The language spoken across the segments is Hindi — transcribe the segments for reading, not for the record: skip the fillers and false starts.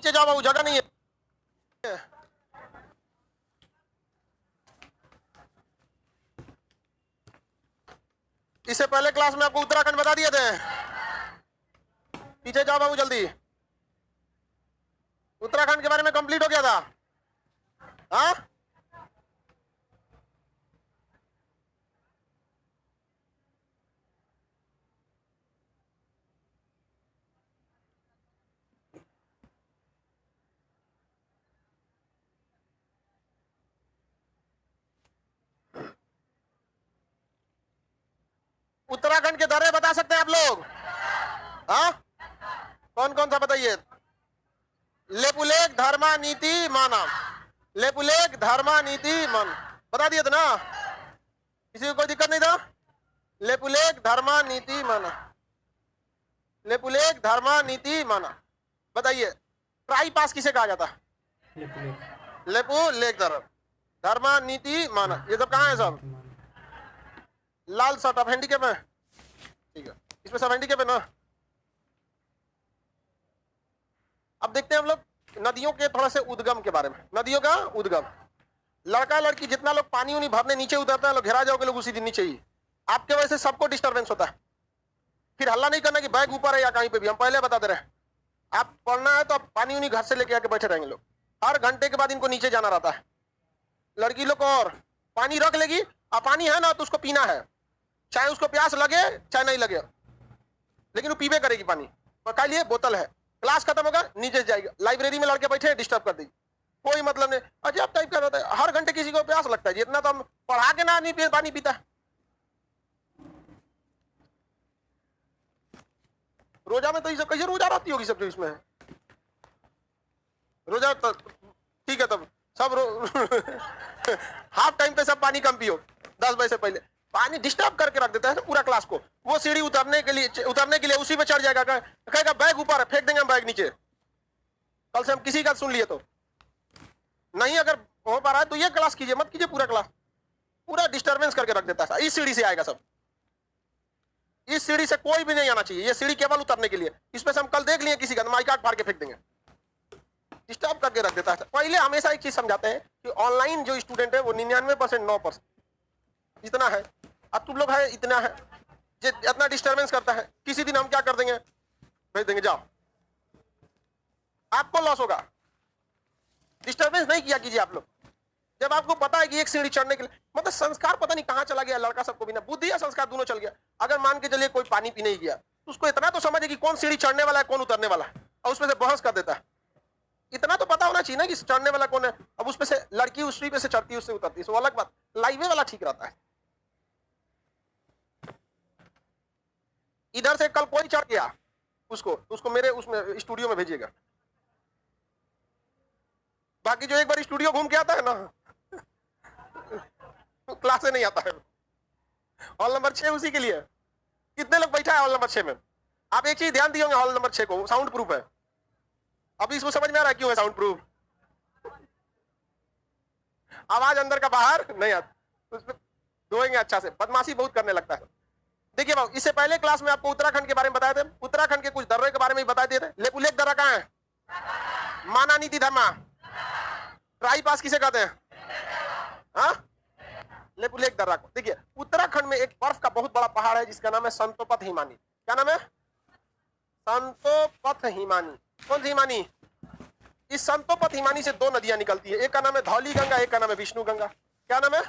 नीचे जाओ बाबू, जगह नहीं है। इससे पहले क्लास में आपको उत्तराखंड बता दिए थे। पीछे जाओ बाबू जल्दी। उत्तराखंड के बारे में कंप्लीट हो गया था। हाँ, उत्तराखंड के दर्रे बता सकते हैं आप लोग? हाँ, कौन कौन सा बताइए। लेपुलेख, धर्मा, नीति, माना। लेपुलेख, धर्मा, नीति, मान, बता दिए थे ना? किसी को कोई दिक्कत नहीं था? लेपुलेख, धर्मा, नीति, माना। लेपुलेख, धर्मा, नीति, माना। बताइए, ट्राई पास किसे कहा जाता है? लेपुलेख, धर्मा, नीति, माना। ये सब कहाँ है सब? लाल शर्ट, आप हैंडीकैप है? ठीक है, इसमें सब हैंडीकैप है ना? अब देखते हैं हम लोग नदियों के थोड़ा से उद्गम के बारे में। नदियों का उद्गम, लड़का लड़की जितना लोग पानी उनी भरने नीचे उतरता है, लोग घेरा जाओगे लोग उसी दिन नीचे ही। आपके वजह से सबको डिस्टर्बेंस होता है। फिर हल्ला नहीं करना कि बैग ऊपर है या कहीं पे भी, हम पहले बता दे रहे हैं। आप पढ़ना है तो आप पानी उनी घर से लेके आके बैठे रहेंगे लोग। हर घंटे के बाद इनको नीचे जाना रहता है। लड़की लोग को और पानी रख लेगी, अब पानी है ना तो उसको पीना है, चाहे उसको प्यास लगे चाहे नहीं लगे, लेकिन वो पीबे करेगी पानी। पका लिए, बोतल है। क्लास खत्म होगा नीचे जाएगा, लाइब्रेरी में लड़के बैठे डिस्टर्ब कर देगी, कोई मतलब नहीं। अजब टाइप का रहता है। हर घंटे किसी को प्यास लगता है, जितना तो हम पढ़ा के ना नहीं पानी पीता है। रोजा में तो ये सब कैसे रोजा रहती होगी सब जो इसमें है? रोजा तो ठीक है, तब सब हाफ टाइम पे सब पानी कम पियो, 10 बजे से पहले। पानी डिस्टर्ब करके रख देता है पूरा क्लास को। वो सीढ़ी उतरने के लिए उसी पे चढ़ जाएगा, कहेगा बैग ऊपर है, फेंक देंगे हम बैग नीचे। कल से हम किसी का सुन लिए तो नहीं, अगर हो पा रहा है तो ये क्लास कीजिए, मत कीजिए पूरा क्लास। पूरा डिस्टर्बेंस करके रख देता है। इस सीढ़ी से आएगा सब, इस सीढ़ी से कोई भी नहीं आना चाहिए। ये सीढ़ी केवल उतरने के लिए। इसमें से हम कल देख लिए किसी का, माइक फाड़ के फेंक देंगे। डिस्टर्ब करके रख देता है। पहले हमेशा एक चीज समझाते हैं कि ऑनलाइन जो स्टूडेंट है वो 99% 9% इतना है, अब तुम लोग है इतना है, इतना डिस्टर्बेंस करता है। किसी दिन हम क्या कर देंगे, भेज देंगे जाओ, आपको लॉस होगा। डिस्टर्बेंस नहीं किया कीजिए आप लोग। जब आपको पता है कि एक सीढ़ी चढ़ने के लिए, मतलब संस्कार पता नहीं कहां चला गया लड़का सबको, बिना बुद्धि या संस्कार दोनों चल गया। अगर मान के चलिए कोई पानी पीने ही गया तो उसको इतना तो समझे कि कौन सीढ़ी चढ़ने वाला है कौन उतरने वाला है, और उसमें से बहस कर देता है। इतना तो पता होना चाहिए ना कि चढ़ने वाला कौन है। अब उसमें से लड़की उसी पे से चढ़ती है उससे उतरती है, वो अलग बात। लाइवे वाला ठीक रहता है। इधर से कल कोई चढ़ गया, उसको मेरे उसमें स्टूडियो में भेजिएगा। बाकी जो एक बार स्टूडियो घूम के आता है ना, क्लास से नहीं आता है। हॉल नंबर 6 उसी के लिए। कितने लोग बैठा है हॉल नंबर 6 में? आप एक चीज ध्यान दिए होंगे, हॉल नंबर 6 को साउंड प्रूफ है। अभी इसको समझ में आ रहा है क्यों है साउंड प्रूफ? आवाज अंदर का बाहर नहीं आता, उसमें धोएंगे अच्छा से। बदमाशी बहुत करने लगता है। देखिए बाबू, इससे पहले क्लास में आपको उत्तराखंड के बारे में बताए थे। उत्तराखंड के कुछ दर्रे के बारे में बता दिए थे। लेपुलेख दर्रा कहाँ है? माना, नीति, धर्मा। ट्राई पास किसे कहते हैं? हाँ, लेपुलेख दर्रा को। देखिए उत्तराखंड में एक बर्फ का बहुत बड़ा पहाड़ है जिसका नाम है संतोपत हिमानी। क्या नाम है? संतोपत हिमानी। कौन सी हिमानी? इस संतोपत हिमानी से 2 नदियां निकलती है, एक का नाम है धौली गंगा, एक का नाम है विष्णु गंगा। क्या नाम है?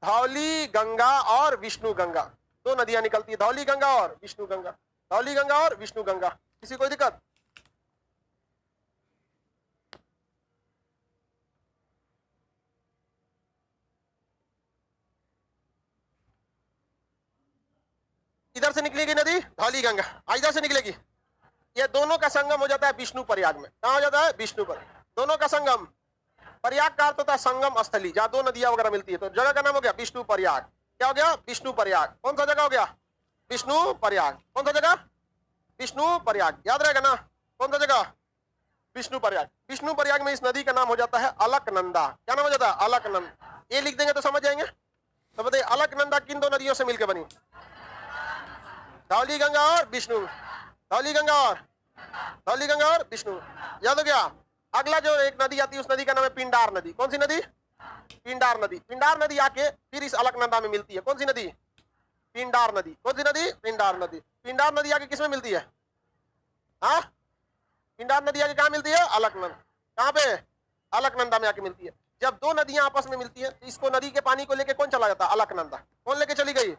धौली गंगा और विष्णु गंगा। 2 नदियां निकलती है, धौली गंगा और विष्णु गंगा। धौली गंगा और विष्णु गंगा। किसी कोई दिक्कत? इधर से निकलेगी नदी धौली गंगा, इधर से निकलेगी। ये दोनों का संगम हो जाता है विष्णु प्रयाग में। कहां हो जाता है? विष्णु प्रयाग। दोनों का संगम। प्रयाग का अर्थ होता है संगम स्थली, जहां 2 नदियां वगैरह मिलती है। तो जगह का नाम हो गया विष्णु प्रयाग। क्या हो गया? विष्णु प्रयाग। कौन सा जगह हो गया? विष्णु प्रयाग। कौन सा जगह? विष्णु प्रयाग। याद रहेगा ना? कौन सा जगह? विष्णु प्रयाग। विष्णु प्रयाग में इस नदी का नाम हो जाता है अलकनंदा। क्या नाम हो जाता है? अलकनंदा। ये लिख देंगे तो समझ जाएंगे। तो बताइए अलकनंदा किन 2 नदियों से मिलकर बनी? धौली गंगा और विष्णु। धौली गंगा और धौली गंगा और विष्णु, याद हो गया। अगला जो एक नदी आती है उस नदी का नाम है पिंडार नदी। कौन सी नदी? पिंडार नदी। पिंडार नदी आके फिर इस अलकनंदा में मिलती है। कौन सी नदी? पिंडार नदी। कौन सी नदी? पिंडार नदी। पिंडार नदी आके किसमें मिलती है? हाँ, पिंडार नदी आके कहाँ मिलती है? अलकनंदा। कहाँ पे? अलकनंदा में आके मिलती है। जब दो नदियां आपस में मिलती है तो इसको नदी के पानी को लेके कौन चला जाता है? अलकनंदा। कौन लेके चली गई?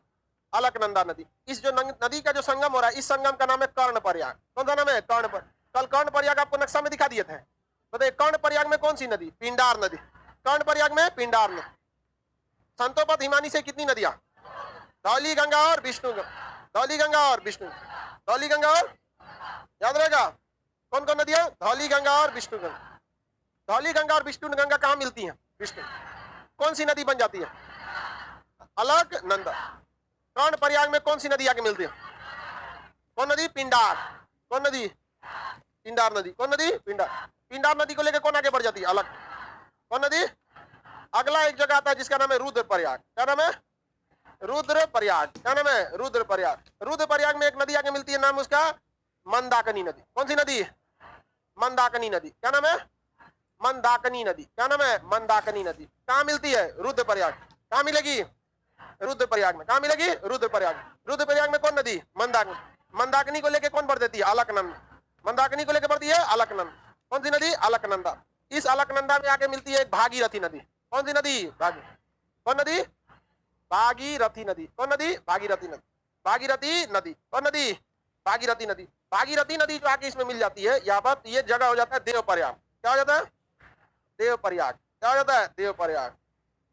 अलकनंदा नदी। इस जो नदी का जो संगम हो रहा है इस संगम का नाम है कर्ण प्रयाग। कौन सा नाम है? कर्ण प्रयाग। कल कर्ण प्रयाग आपको नक्शा में दिखा दिए थे। बताइए कर्ण प्रयाग में कौन सी नदी? पिंडार नदी। कर्ण प्रयाग में पिंडार नदी। संतोपत हिमानी से कितनी नदियां? धौली गंगा और विष्णु गंगा। धौली गंगा और विष्णु, धौली गंगा और, याद रहेगा कौन कौन नदियां? धौली गंगा और विष्णु गंगा। धौली गंगा और विष्णु गंगा कहाँ मिलती है? विष्णु। कौन सी नदी बन जाती है? अलकनंदा। कर्ण प्रयाग में कौन सी नदी आके मिलती है? कौन नदी? पिंडार। कौन नदी? पिंडार नदी। कौन नदी? पिंडार। पिंडार नदी को लेकर कौन आगे बढ़ जाती है? अलग। कौन नदी? अगला एक जगह आता है जिसका नाम है रुद्र प्रयाग। क्या नाम है? रुद्र प्रयाग। क्या नाम है? रुद्र प्रयाग। रुद्र प्रयाग में एक नदी आके मिलती है, नाम उसका मंदाकिनी नदी। कौन सी नदी? मंदाकिनी नदी। क्या नाम है? मंदाकिनी नदी। क्या नाम है? मंदाकिनी नदी। कहाँ मिलती है? रुद्र प्रयाग। कहाँ मिलेगी? रुद्र प्रयाग में। कहाँ मिलेगी? रुद्र प्रयाग। रुद्र प्रयाग में कौन नदी? मंदाकिनी। मंदाकिनी को लेके कौन बढ़ देती है? अलकनंदा। मंदाकिनी को लेकर बढ़ती है अलकनंदा। कौन सी नदी? अलकनंदा। इस अलकनंदा में आके मिलती है एक भागीरथी नदी। कौन सी नदी? कौन नदी? भागीरथी नदी। कौन नदी? भागीरथी नदी। भागीरथी नदी। कौन नदी? भागीरथी नदी। भागीरथी नदी जो आके इसमें मिल जाती है यहाँ पर, ये जगह हो जाता है देव प्रयाग। क्या हो जाता है? देव प्रयाग। क्या हो जाता है? देव प्रयाग।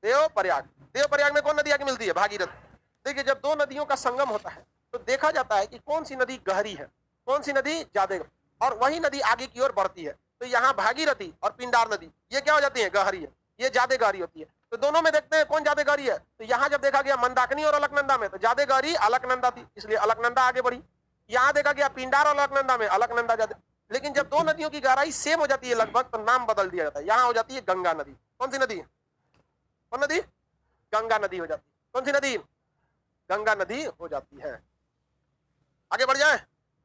देव प्रयाग। देव प्रयाग में कौन नदी आके मिलती है? भागीरथी। देखिए जब दो नदियों का संगम होता है तो देखा जाता है कि कौन सी नदी गहरी है, कौन सी नदी ज्यादा, और वही नदी आगे की ओर बढ़ती है। तो यहाँ भागीरथी और पिंडार नदी ये क्या हो जाती है? गहरी है। ये ज्यादा गहरी होती है। तो दोनों में देखते हैं कौन ज्यादा गहरी है। तो यहाँ जब देखा गया मंदाकिनी और अलकनंदा में तो ज्यादा गहरी अलकनंदा थी, इसलिए अलकनंदा आगे बढ़ी। यहाँ देखा गया पिंडार और अलकनंदा में अलकनंदा ज्यादा। लेकिन जब दो नदियों की गहराई सेम हो जाती है लगभग तो नाम बदल दिया जाता है। यहाँ हो जाती है गंगा नदी। कौन सी नदी? कौन नदी? गंगा नदी हो जाती है। कौन सी नदी? गंगा नदी हो जाती है। आगे बढ़ जाए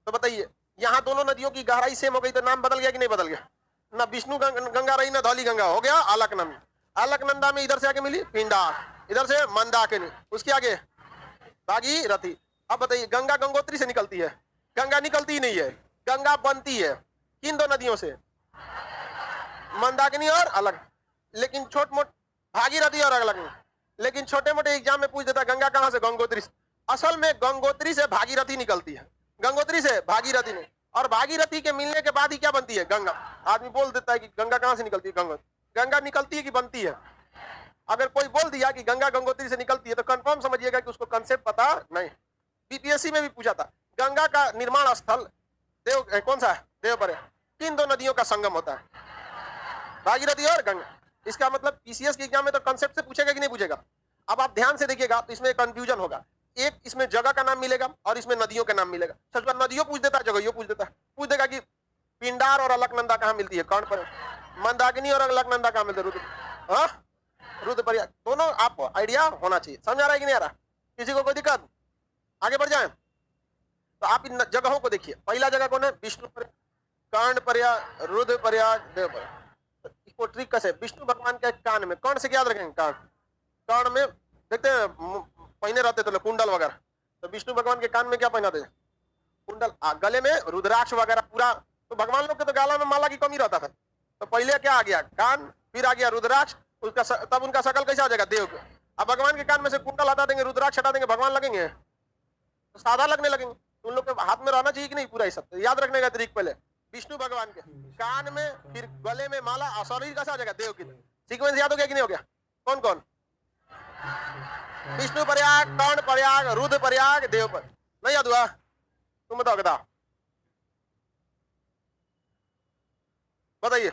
तो बताइए यहाँ दोनों नदियों की गहराई सेम हो गई तो नाम बदल गया कि नहीं बदल गया? ना विष्णु गंगा रही ना धौली गंगा, हो गया अलकनंदा। अलकनंदा में इधर से आगे मिली पिंडार, इधर से मंदाकिनी, उसके आगे भागीरथी। अब बताइए गंगा गंगोत्री से निकलती है? गंगा निकलती ही नहीं है, गंगा बनती है। किन दो नदियों से? मंदाकिनी और अलग। लेकिन छोट मोट भागीरथी और अलग। लेकिन छोटे मोटे एग्जाम में पूछ देता गंगा कहां से? गंगोत्री से। असल में गंगोत्री से भागीरथी निकलती है, गंगोत्री से भागीरथी नहीं। और भागीरथी के मिलने के बाद ही क्या बनती है? गंगा। आदमी बोल देता है कि गंगा कहां से निकलती है? गंगा। गंगा निकलती है कि बनती है? अगर कोई बोल दिया कि गंगा गंगोत्री से निकलती है तो कंफर्म समझिएगा कि उसको कंसेप्ट पता नहीं। बीपीएससी में भी पूछा था गंगा का निर्माण स्थल देव कौन सा है? देव प्रयाग। किन दो नदियों का संगम होता है? भागीरथी और गंगा। इसका मतलब पीसीएस के एग्जाम में तो कंसेप्ट से पूछेगा कि नहीं पूछेगा? अब आप ध्यान से देखिएगा तो इसमें कंफ्यूजन होगा। एक इसमें जगह का नाम मिलेगा और इसमें नदियों का नाम मिलेगा। सच बात नदियों पूछ देता है, जगह पूछ देता है। पूछ देगा कि पिंडार और अलकनंदा कहाँ मिलती है? कौन पर? मंदाकिनी और अलकनंदा कहाँ मिलते? रुद्र। हाँ, रुद्र प्रयाग। दोनों आपको आइडिया होना चाहिए। समझ आ रहा है कि नहीं आ रहा? किसी को कोई दिक्कत? आगे बढ़ जाए तो आप इन जगहों को देखिए। पहला जगह कौन है? विष्णु प्रयाग, कर्ण प्रयाग, रुद्र प्रयाग, देव प्रयाग। इसको ट्रिक कैसे? विष्णु भगवान के कान में, कर्ण से याद रखेंगे, कान, कान में देखते हैं पहने रहते थे कुंडल वगैरह। तो विष्णु भगवान के कान में क्या पहनाते? कुंडल। गले में रुद्राक्ष वगैरह पूरा। तो भगवान लोग के तो गाला में माला की कमी रहता था। तो पहले क्या आ गया? कान, फिर आ गया रुद्राक्ष, उसका तब उनका शकल कैसा आ जाएगा? देव का। अब भगवान के कान में से कुंडल हटा देंगे, रुद्राक्ष हटा देंगे, भगवान लगेंगे? तो सादा लगने लगेंगे। उन लोग के हाथ में रहना चाहिए कि नहीं पूरा? ये सब तो याद रखने का तरीका पहले विष्णु भगवान के कान में, फिर गले में माला, और शरीर कैसा आ जाएगा? देव की। सीक्वेंस याद हो गया कि नहीं हो गया? कौन कौन? विष्णु प्रयाग, कर्ण प्रयाग, रुद्र प्रयाग, देव पर। नहीं याद हुआ? तुम बताओ बताओ, बताइए।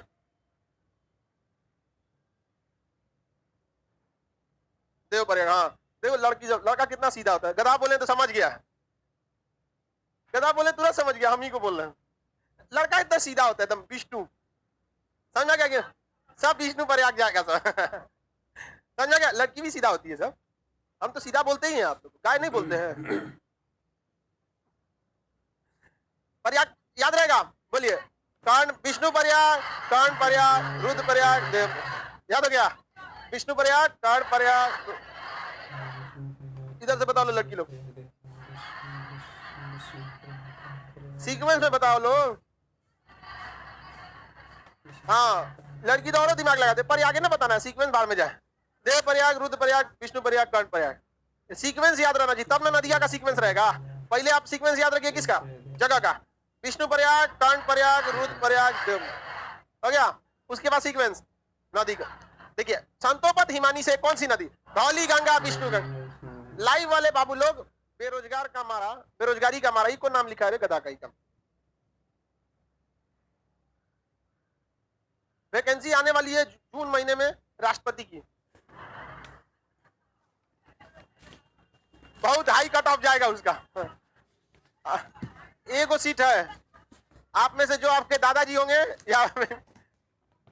देव प्रयाग। हाँ देखो लड़की, जब लड़का कितना सीधा होता है। गधा बोले तो समझ गया है, गधा बोले तुरंत समझ गया हम ही को बोल रहे हैं। लड़का इतना सीधा होता है एकदम विष्णु। समझा क्या? सब विष्णु प्रयाग जाएगा सब। समझा क्या? लड़की भी सीधा होती है सब। हम तो सीधा बोलते ही हैं, आप लोग गाय नहीं बोलते हैं। प्रयाग याद रहेगा। बोलिए, कर्ण विष्णु प्रयाग, कर्ण प्रयाग, रुद्र प्रयाग, देव। याद हो गया? विष्णु प्रयाग, कर्ण प्रयाग। इधर से बता लो लड़की लोग, सीक्वेंस में बताओ लोग। हाँ, लड़की तो और दिमाग लगाते, पर आगे ना बताना, सीक्वेंस बाद में जाए। देव प्रयाग, रुद्र प्रयाग, विष्णु प्रयाग, कर्ण प्रयाग। सीक्वेंस याद रहना चाहिए, तब ना नदिया का सीक्वेंस रहेगा। पहले आप सीक्वेंस याद रखिए किसका, जगह का। विष्णु प्रयाग, कर्ण प्रयाग, रुद्र प्रयाग, देव। हो गया? उसके बाद सीक्वेंस नदी का। देखिए, संतोपत हिमानी से कौन सी नदी? धौली गंगा, विष्णु गंगा। लाइव वाले बाबू लोग, बेरोजगार का मारा, बेरोजगारी का मारा, को नाम लिखा है गदा का ही कम। वैकेंसी आने वाली है जून महीने में राष्ट्रपति की, बहुत हाई कट ऑफ जाएगा उसका। एक सीट है, आप में से जो आपके दादाजी होंगे या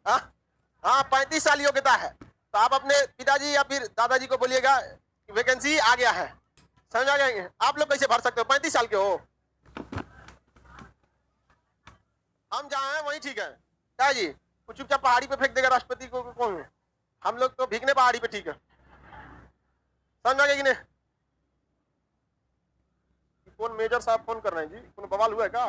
हाँ 35 साल योग्यता है, तो आप अपने पिताजी या फिर दादाजी को बोलिएगा वैकेंसी आ गया है। समझ आ जाएंगे? आप लोग कैसे भर सकते हो? 35 साल के हो, हम जहाँ हैं वही ठीक है। क्या जी, कुछ चुपचाप पहाड़ी पे फेंक देगा राष्ट्रपति को कौन है? हम लोग तो भीगने पहाड़ी पे ठीक है। समझ आ गया कि नहीं? कौन मेजर साहब फोन कर रहे हैं जी? कौन बवाल हुआ है क्या?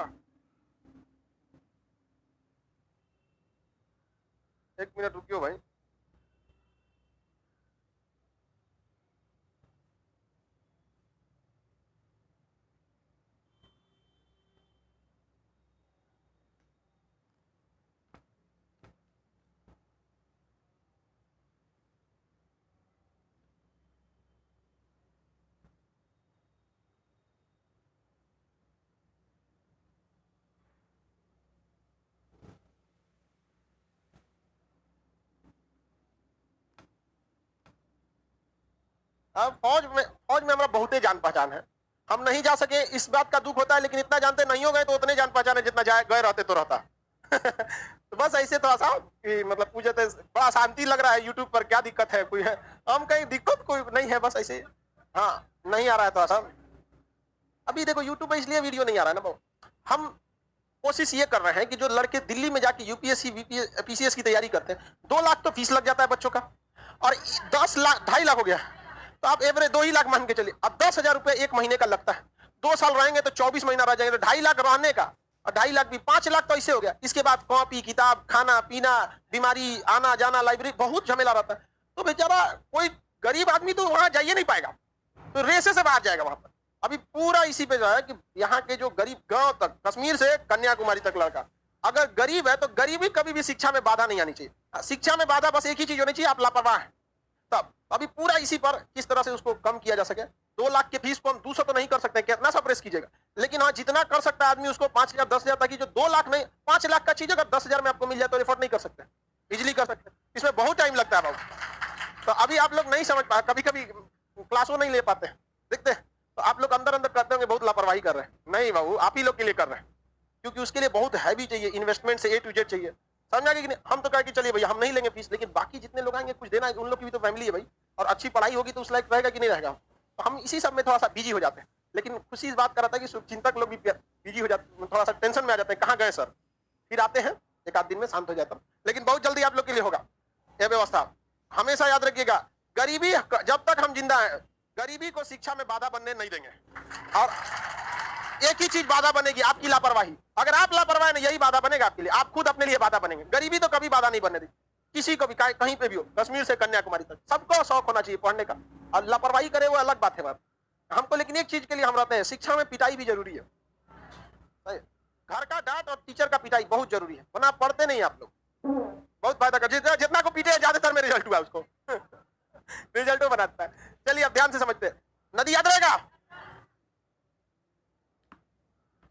एक मिनट रुकियो भाई। अब फौज में हमारा बहुत जान पहचान है, हम नहीं जा सके इस बात का दुख होता है, लेकिन इतना जानते नहीं हो गए तो उतने जान पहचान है जितना गए रहते तो रहता। तो बस ऐसे थोड़ा सा कि मतलब पूछे तो बड़ा शांति लग रहा है यूट्यूब पर, क्या दिक्कत है कोई है? हम कहीं दिक्कत कोई नहीं है, बस ऐसे। हाँ, नहीं आ रहा है थोड़ा सा अभी। देखो यूट्यूब पर इसलिए वीडियो नहीं आ रहा है ना, हम कोशिश ये कर रहे हैं कि जो लड़के दिल्ली में जाके यूपीएससी पीसीएस की तैयारी करते हैं, 2 लाख तो फीस लग जाता है बच्चों का, और 10 लाख 2.5 लाख हो गया, तो आप एवरेज 2 ही लाख मान के चलिए। अब 10,000 रुपये एक महीने का लगता है, 2 साल रहेंगे तो 24 महीना रह जाएंगे, तो 2.5 लाख रहने का, और 2.5 लाख भी 5 लाख तो ऐसे हो गया। इसके बाद कॉपी किताब, खाना पीना, बीमारी, आना जाना, लाइब्रेरी, बहुत झमेला रहता है। तो बेचारा कोई गरीब आदमी तो वहां जाइए नहीं पाएगा, तो रेसे से बाहर जाएगा वहां पर। अभी पूरा इसी पे जो है कि यहाँ के जो गरीब, गांव तक, कश्मीर से कन्याकुमारी तक लड़का अगर गरीब है तो गरीबी कभी भी शिक्षा में बाधा नहीं आनी चाहिए। शिक्षा में बाधा बस एक ही चीज होनी चाहिए, आप लापरवाह हैं तब। अभी पूरा इसी पर किस तरह से उसको कम किया जा सके। 2 लाख के फीस को हम 200 तो नहीं कर सकते, कितना सा प्रेस कीजिएगा, लेकिन हाँ जितना कर सकता है आदमी उसको 5,000 10,000, ताकि जो 2 लाख नहीं 5 लाख का चीज अगर 10,000 में आपको मिल जाए तो एफोर्ड नहीं कर सकते, इजिली कर सकते। इसमें बहुत टाइम लगता है बाबू। तो अभी आप लोग नहीं समझ पाए, कभी कभी क्लासों नहीं ले पाते, देखते तो आप लोग अंदर अंदर करते होंगे बहुत लापरवाही कर रहे हैं। नहीं बाबू, आप ही लोग के लिए कर रहे हैं, क्योंकि उसके लिए बहुत हैवी चाहिए, इन्वेस्टमेंट से A to Z चाहिए। समझ आ गया कि नहीं? हम तो कहे कि चलिए भैया हम नहीं लेंगे फीस, लेकिन बाकी जितने लोग आएंगे कुछ देना है, उन लोग की भी तो फैमिली है भाई, और अच्छी पढ़ाई होगी तो उस लायक रहेगा कि नहीं रहेगा। तो हम इसी सब में थोड़ा सा बिजी हो जाते हैं। लेकिन खुशी इस बात का रहता है कि शुभचिंतक लोग भी बिजी हो जाते, थोड़ा सा टेंशन में आ जाते हैं, कहाँ गए सर, फिर आते हैं, एक आध दिन में शांत हो जाता है। लेकिन बहुत जल्दी आप लोग के लिए होगा यह व्यवस्था। हमेशा याद रखिएगा, गरीबी जब तक हम जिंदा हैं, गरीबी को शिक्षा में बाधा बनने नहीं देंगे। और एक ही चीज बाधा बनेगी, आपकी लापरवाही। अगर आप लापरवाही नहीं, यही बाधा बनेगा आपके लिए, आप खुद अपने लिए बाधा बनेंगे। गरीबी तो कभी बाधा नहीं बनने दी किसी को भी, कहीं पे भी हो, कश्मीर से कन्याकुमारी तक सबको शौक होना चाहिए पढ़ने का, और लापरवाही करे वो अलग बात है बात हमको। लेकिन एक चीज के लिए हम रहते हैं, शिक्षा में पिटाई भी जरूरी है। घर का डांट और टीचर का पिटाई बहुत जरूरी है, वरना पढ़ते नहीं आप लोग। बहुत फायदा कर, जितना को पीटे ज्यादातर में रिजल्ट हुआ उसको रिजल्ट वो बनाता है। चलिए अब ध्यान से समझते हैं, नदी याद रहेगा,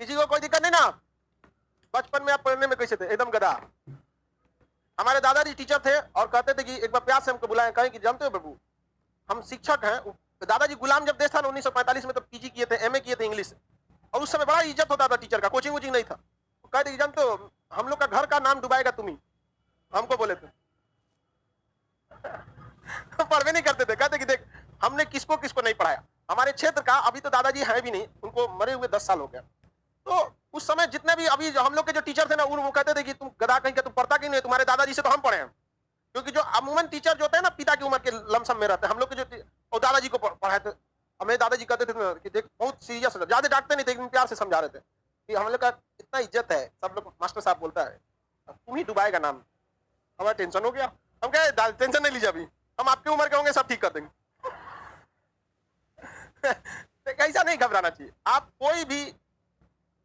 किसी को कोई दिक्कत नहीं ना? बचपन में आप पढ़ने में कैसे थे? एकदम गधा। हमारे दादाजी टीचर थे और कहते थे कि एक बार प्यार से हमको बुलाए, कहें कि जानते हो बाबू हम शिक्षक हैं। दादाजी गुलाम जब देश था ना 1945 में, तो पीजी किए थे, एमए किए थे इंग्लिश, और उस समय बड़ा इज्जत होता था टीचर का, कोचिंग वोचिंग नहीं था। तो कहते कि जानते हो हम लोग का घर का नाम डुबाएगा तुम ही, हमको बोले थे पढ़वे नहीं करते थे। कहते कि देख हमने किसको किसको नहीं पढ़ाया, हमारे क्षेत्र का अभी तो दादाजी है भी नहीं, उनको मरे हुए 10 साल हो गया। तो उस समय जितने भी अभी हम लोग के जो टीचर थे ना वो कहते थे कि तुम गधा कहीं का, तुम पढ़ता क्यों नहीं, तुम्हारे दादाजी से तो हम पढ़े हैं। क्योंकि जो अमूमन टीचर जो होते हैं ना पिता की उम्र के लमसम में रहते हैं, हम लोग के जो और दादाजी को पढ़ाए थे, हमें दादाजी कहते थे कि देख बहुत सीरियस है, ज्यादा डांटते नहीं थे, लेकिन प्यार से समझा रहे थे कि हम लोग का इतना इज्जत है, सब लोग मास्टर साहब बोलता है तुम ही डुबाएगा नाम। हमारा टेंशन हो गया, हम कहे टेंशन नहीं लीजिए, अभी हम आपकी उम्र के होंगे, सब ठीक कर देंगे। ऐसा नहीं घबराना चाहिए, आप कोई भी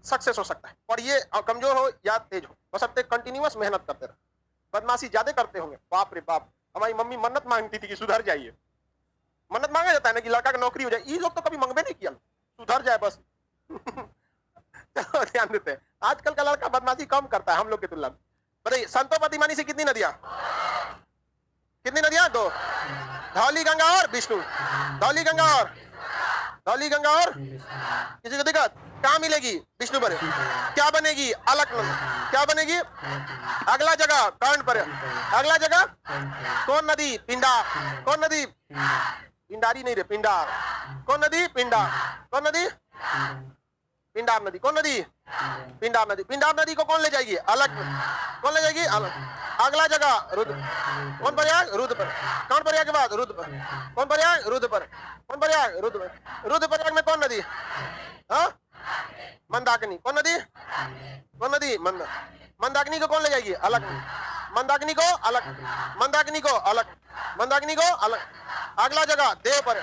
सक्सेस हो सकता है, पढ़िए और कमजोर हो या तेज हो, बस अब तक कंटिन्यूअस मेहनत करते रहे। बदमाशी ज्यादा करते होंगे, बाप रे बाप, हमारी मम्मी मन्नत मांगती थी कि सुधर जाइए। मन्नत मांगा जाता है ना कि लड़का का नौकरी हो जाए, ये लोग तो कभी मंगबे नहीं किया, सुधर जाए बस। चलो ध्यान देते हैं, आजकल का लड़का बदमाशी कम करता है हम लोग की तुलना में। बताइए संतोपति मानी से कितनी नदियां, कितनी नदियां? 2, धौली गंगा और विष्णु। धौली गंगा और किसी को दिक्कत कहाँ मिलेगी? विष्णु पर। क्या बनेगी? अलकनंदा। क्या बनेगी? अगला जगह कर्ण पर। अगला जगह कौन नदी? पिंडार। कौन नदी? पिंडारी नहीं रे, पिंडार। कौन नदी? पिंडार। कौन नदी? पिंडार नदी। कौन नदी? पिंडार नदी। पिंडार नदी को कौन ले जाएगी? अलग। कौन ले जाएगी? अलग। अगला जगह रुद्र। कौन प्रयाग? रुद्र पर। कौन प्रयाग के बाद? रुद्र पर। कौन प्रयाग? रुद्र पर। कौन प्रयाग? रुद्र पर। रुद्र प्रयाग में कौन नदी? हाँ, मंदाकिनी। कौन नदी? कौन नदी? मंदाकिनी को कौन ले जाएगी? अलग। मंदाकिनी को अलग। मंदाकिनी को अलग। मंदाकिनी को अलग। अगला जगह देव पर।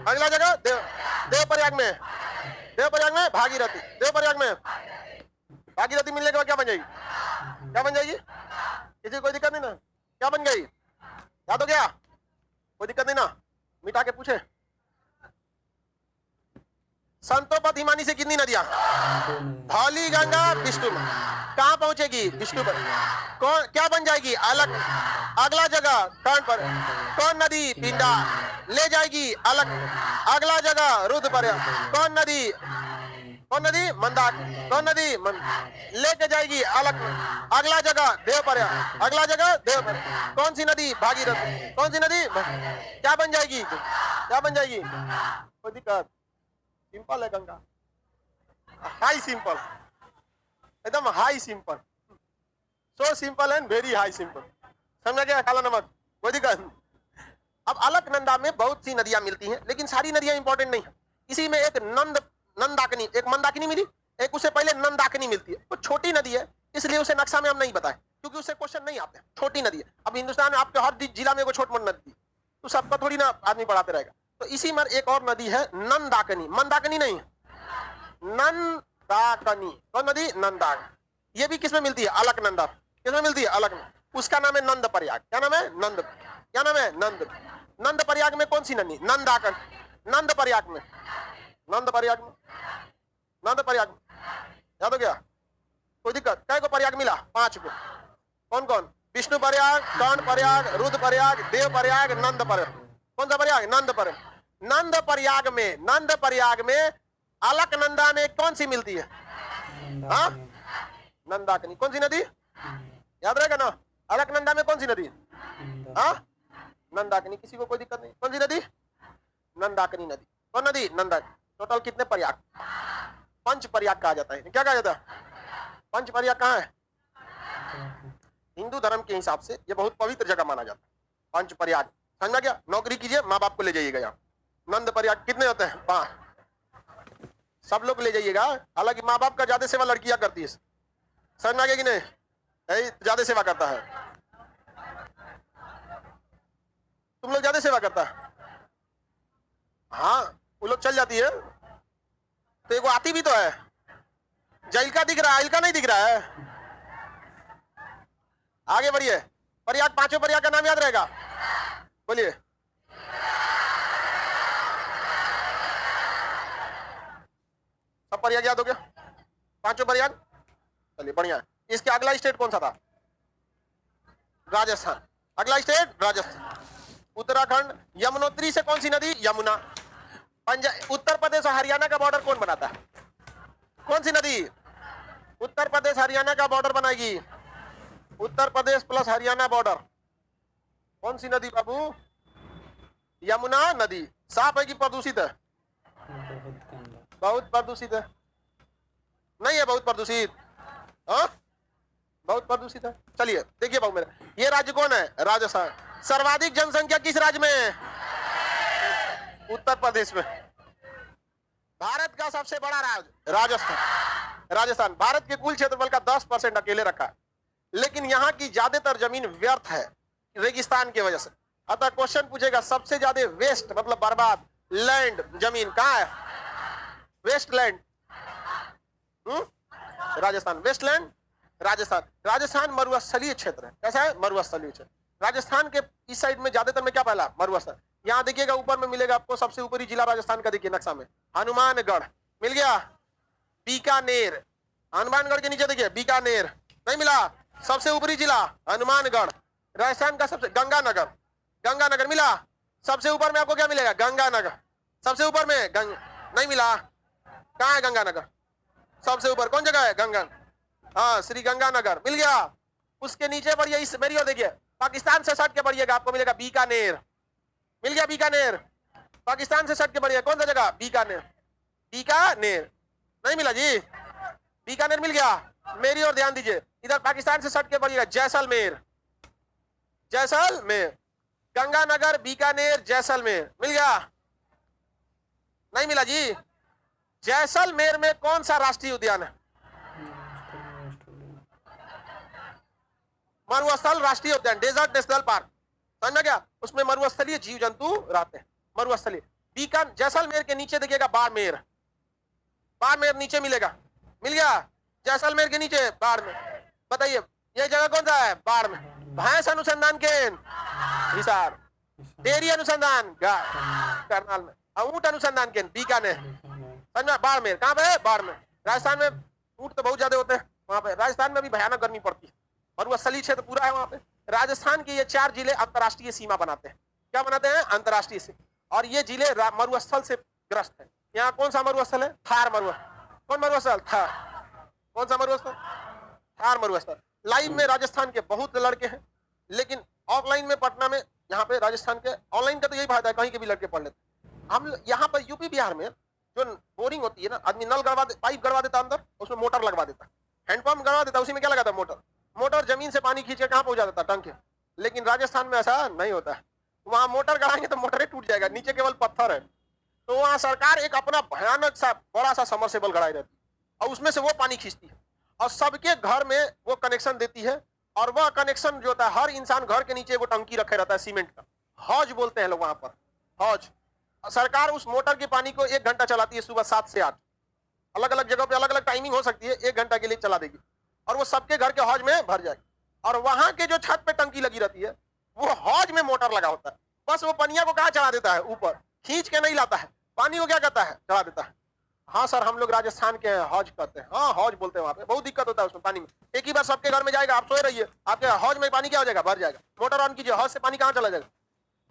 अगला जगह देव प्रयाग में। देव प्रयाग में भागीरथी। देव प्रयाग में भागीरथी मिलने के बाद क्या बन जाएगी? क्या बन जाएगी? किसी को कोई दिक्कत नहीं ना? क्या बन गई? याद हो गया? कोई दिक्कत नहीं ना? मिटा के पूछे। संतोपत हिमानी से कितनी नदियां? धौली गंगा विष्णु। कहां पहुंचेगी? विष्णु पर। कौन क्या बन जाएगी? अलग। अगला जगह कर्ण पर। कौन नदी? पिंडा ले जाएगी अलग। अगला जगह रुद्र पर। कौन नदी? कौन नदी? मंदाक। कौन नदी? लेके जाएगी अलग। अगला जगह देव पर। अगला जगह देव पर। कौन सी नदी? भागीरथ। कौन सी नदी? क्या बन जाएगी? क्या बन जाएगी? कोई दिक्कत? सिंपल है गंगा, हाई सिंपल, एकदम high simple, so simple and very high simple. समझा गया? काला नमक। कोई दिक्कत? अब अलकनंदा में बहुत सी नदियां मिलती हैं, लेकिन सारी नदियां इंपॉर्टेंट नहीं है। इसी में एक नंदाकिनी, एक मंदाकिनी मिली, एक उससे पहले नंदाकिनी मिलती है। वो छोटी नदी है, इसलिए उसे नक्शा में हम नहीं बताए, क्योंकि उससे क्वेश्चन नहीं आते। छोटी नदी है, अब हिंदुस्तान में आपके हर जिला में छोट मोट नदी, तो सबका थोड़ी ना आदमी पढ़ाते रहेगा। तो इसी में एक और नदी है नंदाकिनी, मंदाकिनी नहीं, नंदाकिनी। कौन नदी? नंदाक। ये भी किसमें मिलती है? अलकनंदा। किसमें मिलती है? अलकनंदा। उसका नाम है नंद प्रयाग। क्या नाम है? नंद। क्या नाम है? नंद। नंद प्रयाग में कौन सी नदी? नंदाकन। नंद प्रयाग में, नंद प्रयाग में, नंद प्रयाग में। याद हो गया? कोई दिक्कत? कै को प्रयाग मिला? 5 को। कौन कौन? विष्णु प्रयाग, कर्ण प्रयाग, रुद्र प्रयाग, देव प्रयाग, नंद प्रयाग। कौन सा प्रयाग? नंद प्रयाग। नंद प्रयाग में, नंद प्रयाग में अलकनंदा में कौन सी मिलती है? हाँ, नंदाकिनी। कौन सी नदी? याद रहेगा ना? अलकनंदा में कौन सी नदी? हाँ, नंदाकिनी। किसी को कोई दिक्कत नहीं? कौन सी नदी? नंदाकिनी नदी। कौन नदी? नंदाकिनी। टोटल कितने प्रयाग? 5 प्रयाग कहा जाता है। क्या कहा जाता है? 5 प्रयाग कहाँ है? हिंदू धर्म के हिसाब से ये बहुत पवित्र जगह माना जाता है। 5 प्रयाग। समझ में गया? नौकरी कीजिए, माँ बाप को ले जाइएगा यहाँ। नंद प्रयाग कितने होते हैं? 5। सब लोग ले जाइएगा, हालांकि माँ बाप का ज्यादा सेवा लड़कियां करती है। समझ में आ गया कि नहीं? ज्यादा सेवा करता है, तुम लोग ज्यादा सेवा करता है। हाँ, वो लोग चल जाती है तो एगो आती भी तो है। जैलका दिख रहा है, इलका नहीं दिख रहा है। आगे बढ़िए। प्रयाग, 5 प्रयाग का नाम याद रहेगा? बोलिए। सब प्रयाग याद हो गया? 5 प्रयाग? चलिए बढ़िया। इसके अगला स्टेट कौन सा था? राजस्थान। अगला स्टेट राजस्थान। उत्तराखंड। यमुनोत्री से कौन सी नदी? यमुना। उत्तर प्रदेश और हरियाणा का बॉर्डर कौन बनाता है? कौन सी नदी उत्तर प्रदेश हरियाणा का बॉर्डर बनाएगी? Uttar Pradesh plus Haryana border. कौन सी नदी बाबू? यमुना नदी। साफ है कि प्रदूषित है? बहुत प्रदूषित है। नहीं है बहुत प्रदूषित? हाँ बहुत प्रदूषित है। चलिए देखिए बाबू मेरा, ये राज्य कौन है? राजस्थान। सर्वाधिक जनसंख्या किस राज्य में है? उत्तर प्रदेश में। भारत का सबसे बड़ा राज्य राजस्थान। राजस्थान भारत के कुल क्षेत्रफल का 10% अकेले रखा है, लेकिन यहाँ की ज्यादातर जमीन व्यर्थ है रेगिस्तान की वजह से। अतः क्वेश्चन पूछेगा सबसे ज्यादा वेस्ट मतलब बर्बाद लैंड जमीन कहाँ है? वेस्टलैंड। राजस्थान। वेस्टलैंड राजस्थान। राजस्थान मरुस्थलीय क्षेत्र है। कैसा है? मरुस्थलीय क्षेत्र। राजस्थान के इस साइड में ज्यादातर में क्या पहला? मरुस्थल। यहाँ देखिएगा ऊपर में मिलेगा आपको सबसे ऊपरी जिला राजस्थान का, देखिए नक्शा में हनुमानगढ़ मिल गया, बीकानेर। हनुमानगढ़ के नीचे देखिए बीकानेर नहीं मिला, सबसे ऊपरी जिला हनुमानगढ़। राजस्थान का सबसे गंगानगर, गंगानगर मिला, सबसे ऊपर में आपको क्या मिलेगा? गंगानगर। सबसे ऊपर में नहीं मिला, कहाँ है गंगानगर? सबसे ऊपर कौन जगह है? गंगा, हाँ श्री गंगानगर मिल गया। उसके नीचे बढ़िए, इस मेरी ओर देखिए, पाकिस्तान से सट के बढ़िएगा आपको मिलेगा बीकानेर मिल गया। बीकानेर पाकिस्तान से सट के बढ़िए, कौन सा जगह? बीकानेर। बीकानेर नहीं मिला जी, बीकानेर मिल गया। मेरी ओर ध्यान दीजिए, इधर पाकिस्तान से सट के बढ़िएगा जैसलमेर। जैसलमेर, गंगानगर, बीकानेर, जैसलमेर मिल गया। नहीं मिला जी। जैसलमेर में कौन सा राष्ट्रीय उद्यान है? मरुस्थल राष्ट्रीय उद्यान, डेजर्ट नेशनल पार्क, समझ में गया? उसमें मरुस्थलीय जीव जंतु रहते हैं। मरुस्थलीय। बीकान जैसलमेर के नीचे देखिएगा बाड़मेर, बाड़मेर नीचे मिलेगा, मिल गया। जैसलमेर के नीचे बाड़मेर। बताइए ये जगह कौन सा है? बाड़मेर। भैंस अनुसंधान केंद्र हिसार, डेयरी अनुसंधान करनाल में, ऊंट अनुसंधान केंद्र बीकानेर, समझ में? बाड़मेर कहाँ पे है? बाड़मेर। राजस्थान में ऊंट तो बहुत ज्यादा होते हैं वहां पे। राजस्थान में भी भयानक गर्मी पड़ती है, मरुस्थलीय क्षेत्र पूरा है वहां पे। राजस्थान के ये 4 जिले अंतर्राष्ट्रीय सीमा बनाते हैं। क्या बनाते हैं? अंतर्राष्ट्रीय सीमा। और ये जिले मरुस्थल से ग्रस्त है। यहाँ कौन सा मरुस्थल है? थार मरुस्थल। कौन मरुस्थल? थार। कौन सा मरुस्थल? थार मरुस्थल। लाइव में राजस्थान के बहुत लड़के हैं, लेकिन ऑफलाइन में पटना में यहाँ पे राजस्थान के, ऑनलाइन का तो यही फायदा है, कहीं के भी लड़के पढ़ लेते। हम यहाँ पर यूपी बिहार में जो बोरिंग होती है ना, आदमी नल गड़वा दे, पाइप गड़वा देता अंदर, उसमें मोटर लगवा देता, हैंडपंप गड़वा देता, उसी में क्या लगाता? मोटर। मोटर जमीन से पानी खींच के कहाँ पहुंचा देता? टंकी। लेकिन राजस्थान में ऐसा नहीं होता है। वहां मोटर गड़ाएंगे तो मोटर टूट जाएगा, नीचे केवल पत्थर है। तो वहां सरकार एक अपना भयानक सा बड़ा सा समरसेबल गड़ाई रहती है और उसमें से वो पानी खींचती है और सबके घर में वो कनेक्शन देती है। और वह कनेक्शन जो होता है, हर इंसान घर के नीचे वो टंकी रखे रहता है सीमेंट का, हौज बोलते हैं लोग वहां पर, हौज। सरकार उस मोटर के पानी को 1 घंटा चलाती है, सुबह 7 से 8। अलग अलग जगह पे अलग अलग टाइमिंग हो सकती है, 1 घंटा के लिए चला देगी और वो सबके घर के हौज में भर जाएगी। और वहां के जो छत पे टंकी लगी रहती है, वो हौज में मोटर लगा होता है। बस वो पनिया को कहाँ चढ़ा देता है? ऊपर, खींच के नहीं लाता है, पानी को क्या करता है? चढ़ा देता है। हाँ सर, हम लोग राजस्थान के हौज कहते हैं। हाँ हौज बोलते हैं वहां पे। बहुत दिक्कत होता है उसमें पानी में। एक ही बार सबके घर में जाएगा, आप सोए रहिए, आपके हौज में पानी क्या हो जाएगा? भर जाएगा। मोटर ऑन कीजिए, हौज से पानी कहाँ चला जाएगा?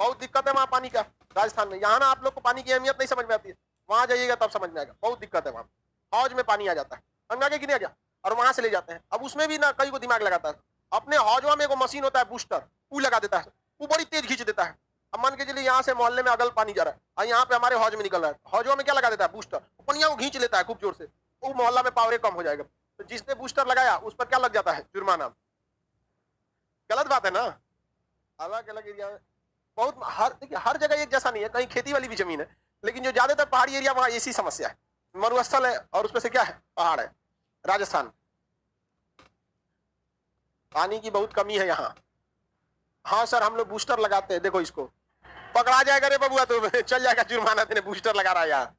बहुत दिक्कत है वहाँ पानी का, राजस्थान में। यहाँ ना आप लोग को पानी की अहमियत नहीं समझ में आती है, वहां जाइएगा तब समझ में आएगा। बहुत दिक्कत है वहाँ, हौज में पानी आ जाता है, समझ के कि नहीं आ गया? और वहां से ले जाते हैं। अब उसमें भी ना कई को दिमाग लगाता है, अपने हौजवा में एक मशीन होता है बूस्टर, वो लगा देता है, वो बड़ी तेज खींच देता है। अब मान के चलिए यहाँ से मोहल्ले में अगल पानी जा रहा है और यहाँ पे हमारे हौज में निकल रहा है, हौजवा में क्या लगा देता है? बूस्टर। पनिया को खींच लेता है खूब जोर से, वो मोहल्ला में पावर कम हो जाएगा। तो जिसने बूस्टर लगाया उस पर क्या लग जाता है? जुर्माना। गलत बात है ना? अलग अलग एरिया में बहुत, हर देखिए हर जगह एक जैसा नहीं है, कहीं खेती वाली भी जमीन है, लेकिन जो ज्यादातर पहाड़ी एरिया वहां ऐसी समस्या है, मरुस्थल है और उसमें से क्या है? पहाड़ है। राजस्थान पानी की बहुत कमी है यहाँ। हाँ सर, हम लोग बूस्टर लगाते हैं, देखो इसको पकड़ा जाएगा रे बबुआ तो चल जाएगा जुर्माना देने, बूस्टर लगा रहा है यार।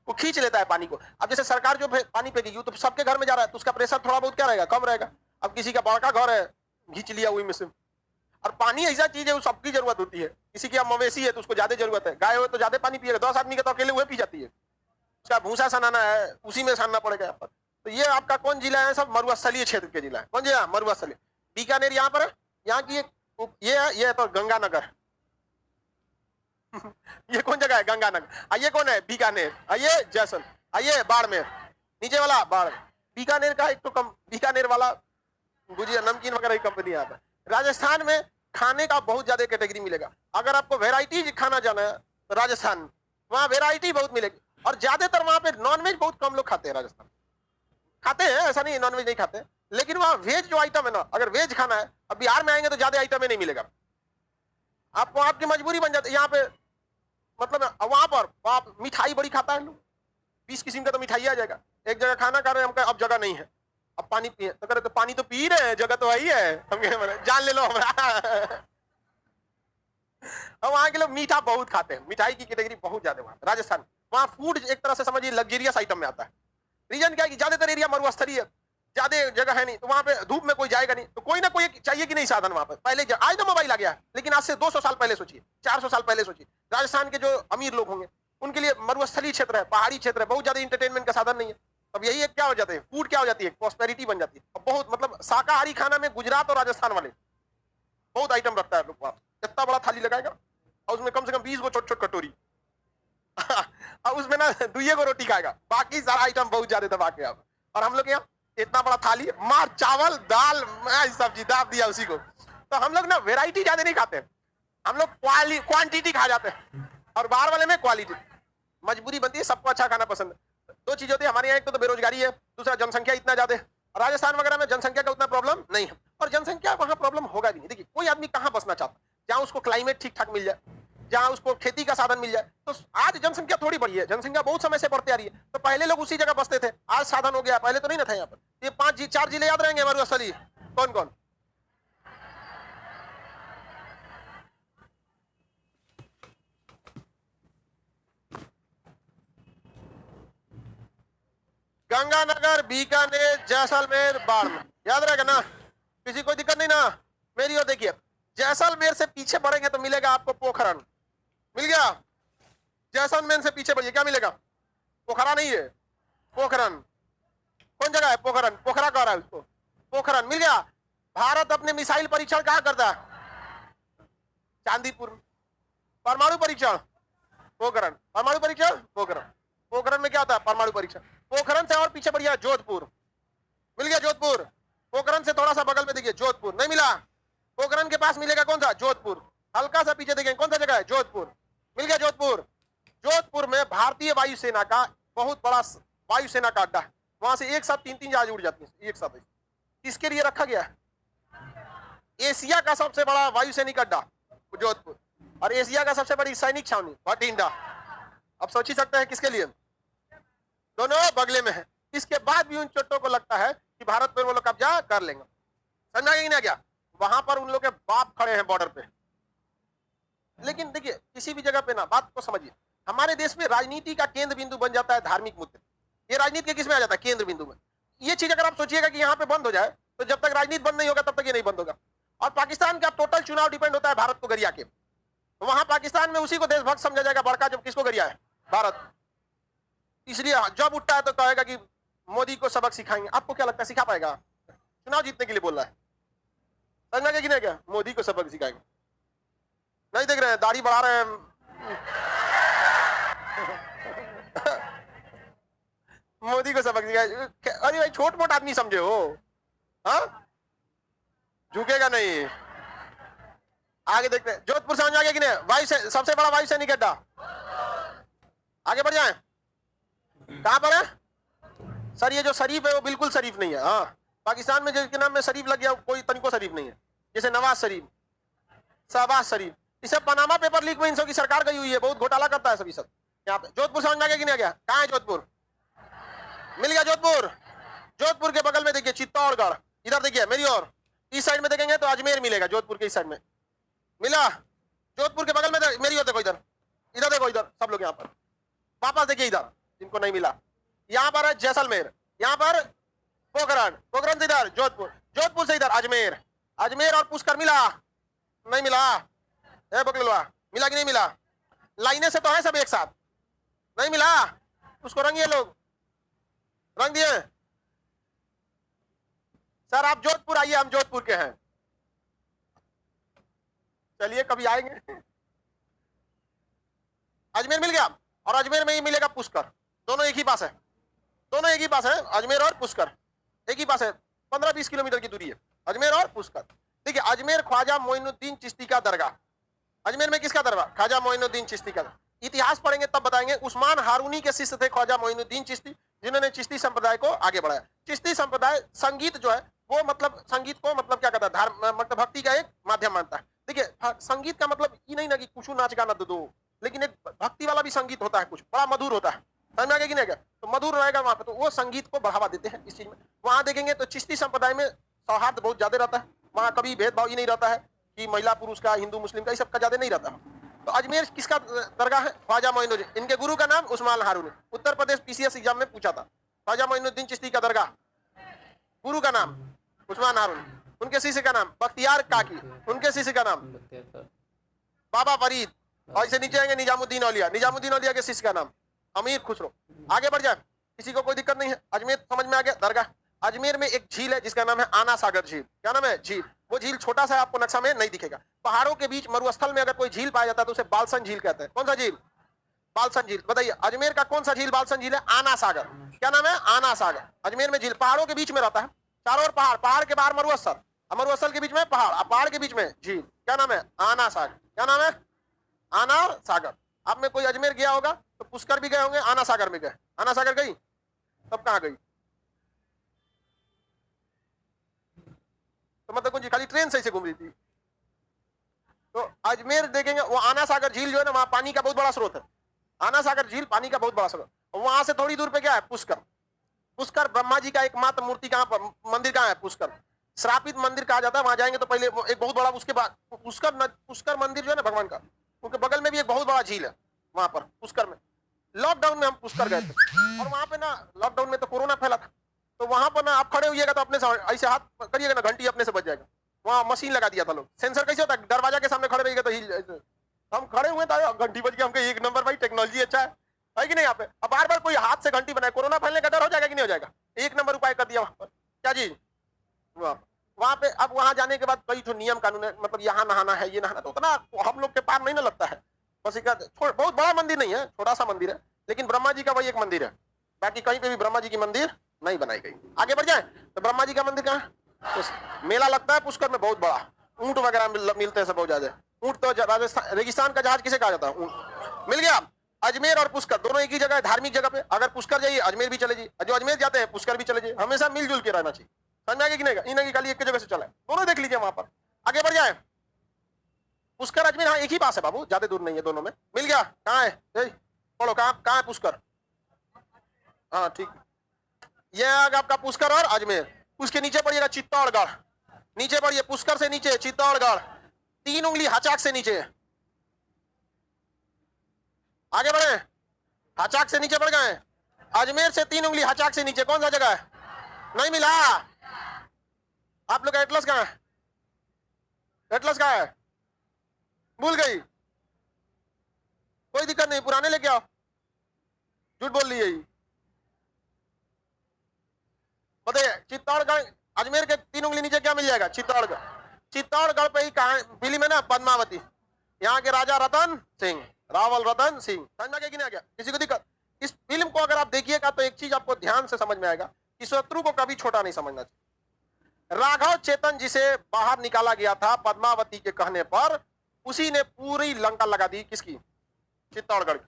वो खींच लेता है पानी को। अब जैसे सरकार जो पानी फेंकेगी तो सबके घर में जा रहा है, तो उसका प्रेशर थोड़ा बहुत क्या रहेगा? कम रहेगा। अब किसी का बड़का घर है, खींच लिया वही में से। और पानी ऐसा चीज है, वो सबकी जरूरत होती है। किसी की अब मवेशी है तो उसको ज्यादा जरूरत है, गाय हो तो ज्यादा पानी पिएगा, 10 आदमी का तो अकेले हुए पी जाती है। उसका भूसा सनाना है, उसी में सानना पड़ेगा यहाँ पर। तो ये आपका कौन जिला है? सब मरुस्थलीय क्षेत्र के जिला है। कौन जिला? मरुस्थलीय। बीकानेर यहाँ पर है, यहाँ की ये है तो गंगानगर ये कौन जगह है? गंगानगर। ये कौन है? बीकानेर। ये जैसल, ये बाड़मेर, नीचे वाला बाड़मेर। बीकानेर का एक तो बीकानेर वाला गुजिया नमकीन वगैरह की कंपनी आता है। राजस्थान में खाने का बहुत ज्यादा कैटेगरी मिलेगा। अगर आपको वेराइटी खाना जाना है तो राजस्थान, वहाँ वेराइटी बहुत मिलेगी। और ज्यादातर वहाँ पे नॉनवेज बहुत कम लोग खाते हैं राजस्थान। खाते हैं, ऐसा नहीं नॉनवेज नहीं खाते, लेकिन वहाँ वेज जो आइटम है ना, अगर वेज खाना है, अब बिहार में आएंगे तो ज्यादा आइटम नहीं मिलेगा आपको, आपकी मजबूरी बन जाती है यहाँ पे। मतलब वहां पर आप मिठाई बड़ी खाता है लोग, 20 किस्म का तो मिठाई आ जाएगा। एक जगह खाना खा रहे हैं, हम अब जगह नहीं है, अब पानी पिए, तो करे तो पानी तो पी रहे हैं, जगह तो वही है, हम जान ले लो हमारा। वहां के लोग मीठा बहुत खाते हैं, मिठाई की कैटेगरी बहुत ज्यादा वहां राजस्थान। वहां फूड एक तरह से समझिए लग्जरियस आइटम में आता है। रीजन क्या है कि ज्यादातर एरिया मरुस्थलीय है, ज्यादा जगह है नहीं, तो वहां पे धूप में कोई जाएगा नहीं, तो कोई ना कोई चाहिए कि नहीं साधन वहां पर। पहले आज तो मोबाइल आ गया, लेकिन आज से 200 साल पहले सोचिए, 400 साल पहले सोचिए, राजस्थान के जो अमीर लोग होंगे उनके लिए मरुस्थलीय क्षेत्र है, पहाड़ी क्षेत्र है, बहुत ज्यादा इंटरटेनमेंट का साधन नहीं है। अब यही एक क्या हो जाता है, फूड क्या हो जाती है, प्रॉस्पेरिटी बन जाती है। अब बहुत मतलब शाकाहारी खाना में गुजरात और राजस्थान वाले बहुत आइटम रखता है लोग, इतना बड़ा थाली लगाएगा और उसमें कम से कम 20 गो छोट छोट कटोरी और उसमें ना 2 गो रोटी खाएगा, बाकी सारा आइटम बहुत ज्यादा दबा के आप। और हम लोग यहाँ इतना बड़ा थाली, मार चावल दाल सब्जी दाब दिया उसी को। तो हम लोग ना वेराइटी ज्यादा नहीं खाते, हम लोग क्वांटिटी खा जाते हैं, और बाहर वाले में क्वालिटी। मजबूरी बनती है, सबको अच्छा खाना पसंद है। 2 चीज होती है हमारे यहाँ, एक तो बेरोजगारी है, दूसरा जनसंख्या इतना ज्यादा है। राजस्थान वगैरह में जनसंख्या का उतना प्रॉब्लम नहीं है, और जनसंख्या वहां प्रॉब्लम होगा भी नहीं। देखिए कोई आदमी कहाँ बसना चाहता, जहाँ उसको क्लाइमेट ठीक ठाक मिल जाए, जहाँ उसको खेती का साधन मिल जाए। तो आज जनसंख्या थोड़ी बढ़ी है, जनसंख्या बहुत समय से बढ़ती आ रही है, तो पहले लोग उसी जगह बसते थे, आज साधन हो गया, पहले तो नहीं ना था यहाँ पर। ये 4 जिले याद रहेंगे हमारे असली कौन कौन? गंगानगर, बीकानेर, जैसलमेर, बाड़मेर, याद रहेगा ना, किसी कोई दिक्कत नहीं ना। मेरी और देखिए, जैसलमेर से पीछे बढ़ेंगे तो मिलेगा आपको पोखरण, मिल गया। जैसलमेर से पीछे बढ़िए, क्या मिलेगा? पोखरा नहीं है, पोखरण। कौन जगह है पोखरण? पोखरा कह रहा है उसको, पोखरण मिल गया। भारत अपने मिसाइल परीक्षण कहाँ करता है? चांदीपुर। परमाणु परीक्षण पोखरण, परमाणु परीक्षण पोखरण। पोखरण में क्या होता है? परमाणु परीक्षण। पोखरण से और पीछे बढ़िया जोधपुर, मिल गया जोधपुर। पोखरण से थोड़ा सा बगल में देखिए जोधपुर, नहीं मिला। पोखरण के पास मिलेगा कौन सा? जोधपुर। हल्का सा पीछे देखें कौन सा जगह है? जोधपुर, मिल गया जोधपुर। जोधपुर में भारतीय वायुसेना का बहुत बड़ा वायुसेना का अड्डा है, वहां से एक साथ 3-3 जहाज उड़ जाती है एक साथ। इसके लिए रखा गया है एशिया का सबसे बड़ा वायुसैनिक अड्डा जोधपुर, और एशिया का सबसे बड़ी सैनिक छावनी भटिंडा। अब सोच ही सकते हैं किसके लिए, दोनों बगले में है। इसके बाद भी उन चोटों को लगता है कि भारत पर वो लोग कब्जा कर लेंगे। समझा कि नहीं गया? वहां पर उन लोग के बाप खड़े हैं बॉर्डर पे। लेकिन देखिए किसी भी जगह पे ना, बात को समझिए, हमारे देश में राजनीति का केंद्र बिंदु बन जाता है धार्मिक मुद्दे। ये राजनीति के किस में आ जाता है? केंद्र बिंदु में। ये चीज अगर आप सोचिएगा कि यहाँ पे बंद हो जाए, तो जब तक राजनीति बंद नहीं होगा तब तक ये नहीं बंद होगा। और पाकिस्तान का टोटल चुनाव डिपेंड होता है भारत को गरिया के। तो वहां पाकिस्तान में उसी को देशभक्त समझा जाएगा बड़का, जब किसको गरिया है? भारत। इसलिए जब उठता है तो कहेगा कि मोदी को सबक सिखाएंगे। आपको क्या लगता है सिखा पाएगा? चुनाव जीतने के लिए बोल रहा है, समझ में नहीं क्या? मोदी को सबक सिखाएंगे। नहीं देख रहे हैं दाढ़ी बढ़ा रहे हैं मोदी को सबक सिखाए। अरे भाई छोट मोट आदमी समझे हो, हाँ झुकेगा नहीं। आगे देखते हैं, जोधपुर समझ आ गया कि नहीं? वायु से सबसे बड़ा वायुसैनिक अड्डा। आगे बढ़ जाए, कहां पर है सर? ये जो शरीफ है वो बिल्कुल शरीफ नहीं है। हाँ, पाकिस्तान में जिसके नाम में शरीफ लग गया कोई तनिको शरीफ नहीं है, जैसे नवाज शरीफ, शहबाज शरीफ। इसे पनामा पेपर लीक में इन सब की सरकार गई हुई है, बहुत घोटाला करता है सभी सब यहाँ पे। जोधपुर समझ में आ गया कि नहीं आ गया? कहाँ है जोधपुर? मिल गया जोधपुर। जोधपुर के बगल में देखिए चित्तौड़गढ़, इधर देखिए मेरी और इस साइड में देखेंगे तो अजमेर मिलेगा, जोधपुर के इस साइड में मिला। जोधपुर के बगल में मेरी और देखो इधर, इधर देखो इधर, सब लोग यहाँ पर। वापस देखिए इधर जिनको नहीं मिला, यहाँ पर है जैसलमेर, यहाँ पर पोखरण, पोखरण से इधर जोधपुर, जोधपुर से इधर अजमेर, अजमेर और पुष्कर मिला नहीं मिला? बगलवा मिला कि नहीं मिला? लाइने से तो है सब एक साथ, नहीं मिला? उसको रंगिए लोग, रंग दिए। सर आप जोधपुर आइए, हम जोधपुर के हैं, चलिए कभी आएंगे। अजमेर मिल गया, और अजमेर में ही मिलेगा पुष्कर। दोनों एक ही पास है, दोनों एक ही पास है, अजमेर और पुष्कर एक ही पास है। 15-20 किलोमीटर की दूरी है अजमेर और पुष्कर। देखिए अजमेर ख्वाजा मोइनुद्दीन चिश्ती का दरगाह। अजमेर में किसका दरगाह? ख्वाजा मोइनुद्दीन चिश्ती का। इतिहास पढ़ेंगे तब बताएंगे। उस्मान हारूनी के शिष्य थे ख्वाजा मोइनुद्दीन चिश्ती, जिन्होंने चिश्ती संप्रदाय को आगे बढ़ाया। चिश्ती संप्रदाय संगीत जो है वो मतलब संगीत को मतलब क्या कहता है, धर्म मतलब भक्ति का एक माध्यम मानता है। देखिए संगीत का मतलब ये नहीं ना कि कुछ नाच गाना दो, लेकिन एक भक्ति वाला भी संगीत होता है, कुछ बड़ा मधुर होता है, समझ में आ गया कि नहीं गया? तो मधुर रहेगा वहां पे, तो वो संगीत को बढ़ावा देते हैं इस चीज में। वहां देखेंगे तो चिश्ती संप्रदाय में सौहार्द बहुत ज्यादा रहता है, वहां कभी भेदभाव ही नहीं रहता है कि महिला पुरुष का, हिंदू मुस्लिम का, ये सब का ज्यादा नहीं रहता। तो अजमेर किसका दरगाह है? ख्वाजा मोइनुद्दीन। इनके गुरु का नाम उस्मान हारून है। उत्तर प्रदेश पीसीएस एग्जाम में पूछा था, ख्वाजा मोइनुद्दीन चिश्ती का दरगाह, गुरु का नाम उस्मान हारून, उनके शिष्य का नाम बख्तियार काकी, उनके शिष्य का नाम बाबा फरीद, और इसे नीचे आएंगे निजामुद्दीन औलिया, निजामुद्दीन औलिया के शिष्य का नाम अमीर खुसरो। आगे बढ़ जाए, किसी को कोई दिक्कत नहीं है। अजमेर समझ में आ गया, दरगाह। अजमेर में एक झील है जिसका नाम है आना सागर झील। क्या नाम है? झील। वो झील छोटा सा है, आपको नक्शा में नहीं दिखेगा। पहाड़ों के बीच मरुस्थल में अगर कोई झील पाया जाता है तो उसे बालसन झील कहते हैं। कौन सा झील? बालसन झील। बताइए अजमेर का कौन सा झील बालसन झील है? आना सागर। क्या नाम है? आना सागर। अजमेर में झील पहाड़ों के बीच में रहता है, चारों ओर पहाड़, पहाड़ के बाहर मरुस्थल, मरुस्थल के बीच में पहाड़, पहाड़ के बीच में झील। क्या नाम है? आना सागर। क्या नाम है? आना सागर। आप में कोई अजमेर गया होगा तो पुष्कर भी गए होंगे, आना सागर में गए। आना सागर गई? तब कहाँ गई? तो मतलब कुछ खाली ट्रेन से घूम रही थी। तो अजमेर देखेंगे, वो आना सागर झील जो है ना, वहां पानी का बहुत बड़ा स्रोत है। आना सागर झील पानी का बहुत बड़ा स्रोत। वहां से थोड़ी दूर पे क्या है? पुष्कर। पुष्कर ब्रह्मा जी का एकमात्र मूर्ति कहाँ पर, मंदिर कहाँ है? पुष्कर। श्रापित मंदिर कहा जाता है। वहां जाएंगे तो पहले एक बहुत बड़ा, उसके बाद पुष्कर मंदिर जो है ना भगवान का, उनके बगल में भी एक बहुत बड़ा झील है वहां पर पुष्कर में। लॉकडाउन में हम पुष्कर गए थे, और वहां पे ना लॉकडाउन में तो कोरोना फैला था, तो वहां पर ना आप खड़े होइएगा तो अपने से ऐसे हाथ करिएगा ना, घंटी अपने से बच जाएगा। वहां मशीन लगा दिया था लोग। सेंसर कैसे होता है? दरवाजा के सामने खड़े रहिएगा तो हिल। हम खड़े हुए थे, घंटी बज गई। हमको एक नंबर भाई टेक्नोलॉजी अच्छा है कि नहीं? यहाँ पे अब बार बार कोई हाथ से घंटी बनाए, कोरोना फैलने का डर हो जाएगा कि नहीं हो जाएगा? एक नंबर उपाय कर दिया वहां पर। क्या जी? वहां पे अब वहां जाने के बाद कई जो नियम कानून है, मतलब यहाँ नहाना है, ये नहाना, तो उतना हम लोग के पार नहीं ना लगता है। बस एक बहुत बड़ा मंदिर नहीं है, छोटा सा मंदिर है, लेकिन ब्रह्मा जी का वही एक मंदिर है। बाकी कहीं पे भी ब्रह्मा जी की मंदिर नहीं बनाई गई। आगे बढ़ जाए तो ब्रह्मा जी का मंदिर कहाँ? तो मेला लगता है पुष्कर में बहुत बड़ा, ऊंट वगैरह मिलते हैं सब बहुत ज्यादा। ऊंट तो राजस्थान, रेगिस्तान का जहाज किसे कहा जाता है? ऊंट। मिल गया। अजमेर और पुष्कर दोनों एक ही जगह है, धार्मिक जगह पे। अगर पुष्कर जाइए अजमेर भी चले जाइए, जो अजमेर जाते हैं पुष्कर भी चले जाइए। हमेशा मिलजुल के रहना चाहिए। समझ में आ गया कि नहीं? इन्हें खाली एक जगह से चला है, दोनों देख लीजिए वहां पर। आगे बढ़ जाए, पुष्कर अजमेर हाँ एक ही पास है बाबू, ज्यादा दूर नहीं है दोनों में। मिल गया। कहाँ है? पढ़ो, कहाँ है पुष्कर? हाँ ठीक, ये आपका पुष्कर और अजमेर। उसके नीचे पड़िएगा चित्तौड़गढ़, नीचे पड़िए पुष्कर से नीचे चित्तौड़गढ़, 3 उंगली हचाक से नीचे। आगे बढ़े, हचाक से नीचे बढ़ गए। अजमेर से 3 उंगली हचाक से नीचे कौन सा जगह है? नहीं मिला। आप लोग का एटलस कहाँ है? एटलस कहाँ है? भूल गई? कोई दिक्कत नहीं, पुराने लेके आओ। झूठ बोल रही है। बताइए चित्तौड़गढ़, अजमेर के 3 उंगली नीचे क्या मिल जाएगा? चित्तौड़गढ़। चित्तौड़गढ़ पे ही फिल्म है ना पद्मावती, यहाँ के राजा रतन सिंह, रावल रतन सिंह। समझ में आ गया कि नहीं आ गया? किसी को दिक्कत? इस फिल्म को अगर आप देखिएगा तो एक चीज आपको ध्यान से समझ में आएगा कि शत्रु को कभी छोटा नहीं समझना चाहिए। राघव चेतन जिसे बाहर निकाला गया था पद्मावती के कहने पर, उसी ने पूरी लंका लगा दी। किसकी? चित्तौड़गढ़ की।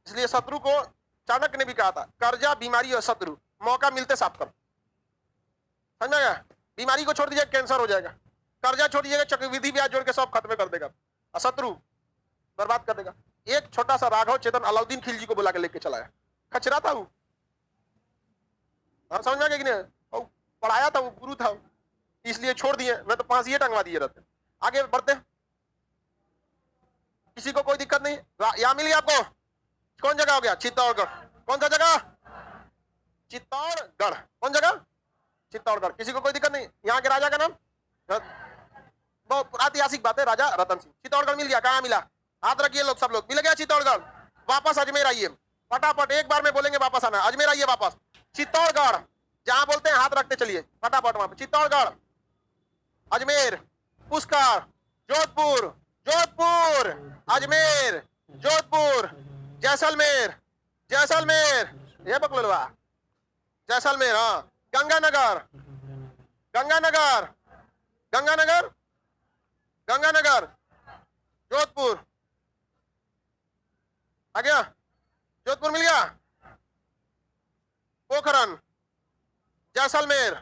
इसलिए शत्रु को चाणक्य ने भी कहा था, कर्जा बीमारी और शत्रु मौका मिलते साफ करो। समझ गया? बीमारी को छोड़ दीजिएगा कैंसर हो जाएगा, कर्जा छोड़ दीजिएगा चक्रवृद्धि ब्याज जोड़ के सब खत्म कर देगा, और शत्रु बर्बाद कर देगा। एक छोटा सा राघव चेतन अलाउद्दीन खिलजी को बुला के लेके चलाया, खचरा था वो। हाँ समझ में आ गया कि नहीं? पढ़ाया था वो, गुरु था, इसलिए छोड़ दिए, मैं तो फांसी टंगवा दिए रहते। आगे बढ़ते, किसी को कोई दिक्कत नहीं? यहाँ मिल गया आपको? कौन जगह हो गया? चित्तौड़गढ़। कौन सा जगह? चित्तौड़गढ़। कौन जगह? चित्तौड़गढ़। किसी को कोई दिक्कत नहीं? यहाँ के राजा का नाम बहुत ऐतिहासिक बात है, राजा रतन सिंह। चित्तौड़गढ़ मिल गया। कहाँ मिला? हाथ रखिए लोग, सब लोग। मिल गया चित्तौड़गढ़। वापस अजमेर आइए, फटाफट एक बार में बोलेंगे वापस आना। अजमेर आइए वापस। चित्तौड़गढ़ जहां बोलते हैं हाथ रखते चलिए फटाफट वहां पे। चित्तौड़गढ़, अजमेर, पुष्कर, जोधपुर, जोधपुर, अजमेर, जोधपुर, जैसलमेर, जैसलमेर, ये बकलवा, जैसलमेर, हाँ, गंगानगर, गंगानगर, गंगानगर, गंगानगर, जोधपुर। आ गया? जोधपुर मिल गया? पोखरन, जैसलमेर।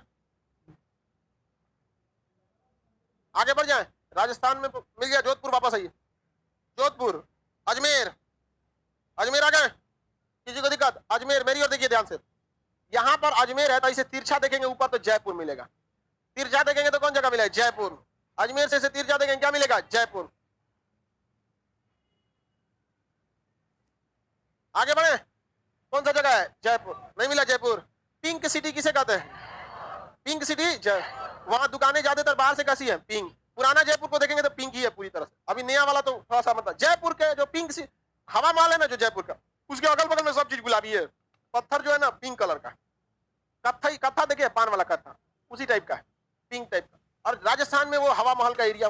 आगे बढ़ जाए, राजस्थान में मिल गया, जोधपुर वापस आइए, जोधपुर, अजमेर, अजमेर आ गए, किसी को दिक्कत? अजमेर मेरी ओर देखिए ध्यान से, यहां पर अजमेर है तो इसे तिरछा देखेंगे ऊपर तो जयपुर मिलेगा, तिरछा देखेंगे तो कौन जगह मिलेगा? जयपुर। अजमेर से तिरछा देखेंगे क्या मिलेगा? जयपुर। आगे बढ़े, कौन सा जगह है? जयपुर, नहीं मिला जयपुर। पिंक सिटी किसे कहते हैं? पिंक सिटी, वहां दुकानें ज्यादातर बाहर से कैसी है? पिंक। पुराना जयपुर को देखेंगे तो पिंक ही है पूरी तरह से, अभी नया वाला तो थोड़ा सा मतलब। जयपुर के जो पिंक हवा महल है ना जो जयपुर का, उसके अगल बगल में सब चीज गुलाबी है, पत्थर जो है ना पिंक कलर का, कत्था कत्था देखिए, पान वाला कत्था, उसी टाइप का है, पिंक टाइप का। और राजस्थान में वो हवा महल का एरिया,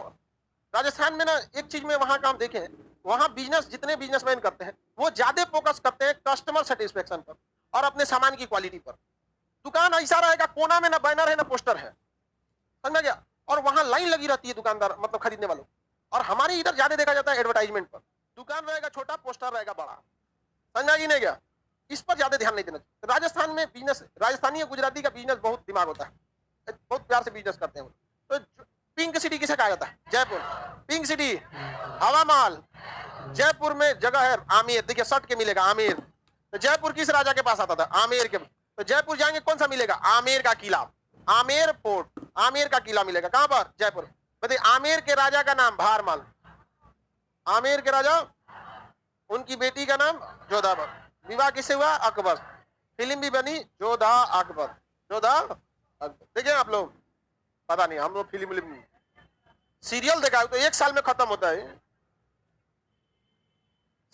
राजस्थान में ना एक चीज में वहां काम देखे, वहां बिजनेस जितने बिजनेसमैन करते हैं वो ज्यादा फोकस करते हैं कस्टमर सेटिस्फेक्शन पर और अपने सामान की क्वालिटी पर। दुकान ऐसा रहेगा, कोना में ना बैनर है ना पोस्टर है, समझ गया? और वहां लाइन लगी रहती है दुकानदार मतलब खरीदने वालों। और हमारे इधर ज्यादा देखा जाता है एडवर्टाइजमेंट पर, दुकान रहेगा छोटा, पोस्टर रहेगा बड़ा, समझा कि नहीं गया? इस पर ज्यादा ध्यान नहीं देना चाहिए। राजस्थान में बिजनेस, राजस्थानी और गुजराती का बिजनेस बहुत दिमाग होता है, बहुत प्यार से बिजनेस करते हैं। तो पिंक सिटी किसे कहा जाता है? जयपुर। पिंक सिटी, हवा महल। जयपुर में जगह है आमेर, देखिए सट के मिलेगा आमेर। तो जयपुर किस राजा के पास आता था? आमेर के। तो जयपुर जाएंगे कौन सा मिलेगा? आमेर का किला, आमेर फोर्ट, आमेर का किला मिलेगा। कहां पर? जयपुर। बताइए, आमेर के राजा का नाम भारमल, आमेर के राजा, उनकी बेटी का नाम जोधाबाई। विवाह किससे हुआ? अकबर। फिल्म भी बनी जोधा अकबर, जोधा अकबर। देखिए आप लोग, पता नहीं हम लोग फिल्म सीरियल देखा है तो एक साल में खत्म होता है,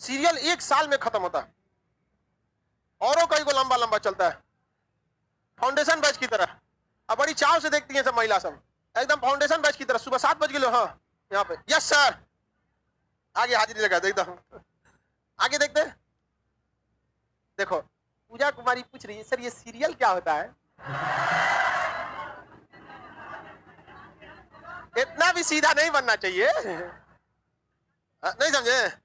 सीरियल एक साल में खत्म होता है, औरों कहीं को लंबा लंबा चलता है, फाउंडेशन बैच की तरह। अब बड़ी चाव से देखती हैं सब महिला, सब एकदम फाउंडेशन बैच की तरह। सुबह 7 बज गए, हाँ यहाँ पे, यस सर, आगे हाजिरी लगा दे एकदम। आगे देखते हैं, देखो पूजा कुमारी पूछ रही है सर ये सीरियल क्या होता है? इतना भी सीधा नहीं बनना चाहिए, नहीं समझे?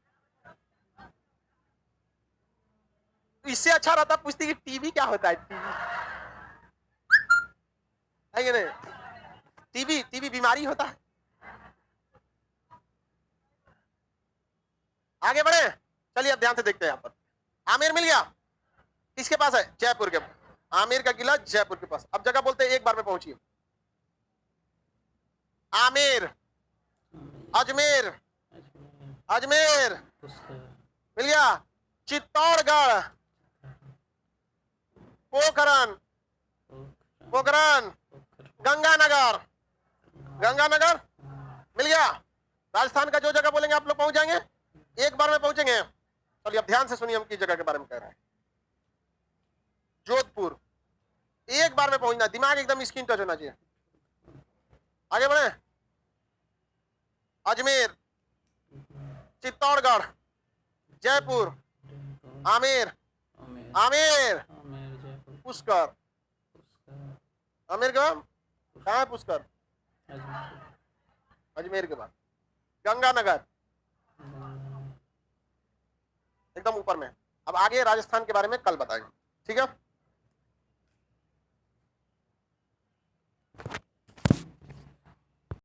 इससे अच्छा रहता पूछती कि टीवी क्या होता है? टीवी नहीं, टीवी टीवी बीमारी होता है। आगे बढ़े, चलिए अब ध्यान से देखते हैं। यहाँ पर आमेर मिल गया, किसके पास है? जयपुर के। आमेर का किला जयपुर के पास। अब जगह बोलते हैं एक बार में पहुंचिए। आमेर, अजमेर, अजमेर मिल गया, चित्तौड़गढ़, पोखरन, पोखरन, गंगानगर, गंगानगर मिल गया। राजस्थान का जो जगह बोलेंगे आप लोग पहुंच जाएंगे, एक बार में पहुंचेंगे। चलिए अब ध्यान से सुनिए हम किस जगह के बारे में कह रहे हैं। जोधपुर, एक बार में पहुंचना, दिमाग एकदम स्किन टच होना चाहिए। आगे बढ़े, अजमेर, चित्तौड़गढ़, जयपुर, आमेर, आमेर, पुष्कर, आमेर के बाद कहाँ है पुष्कर? अजमेर के बाद गंगानगर, एकदम ऊपर में। अब आगे राजस्थान के बारे में कल बताएंगे, ठीक है?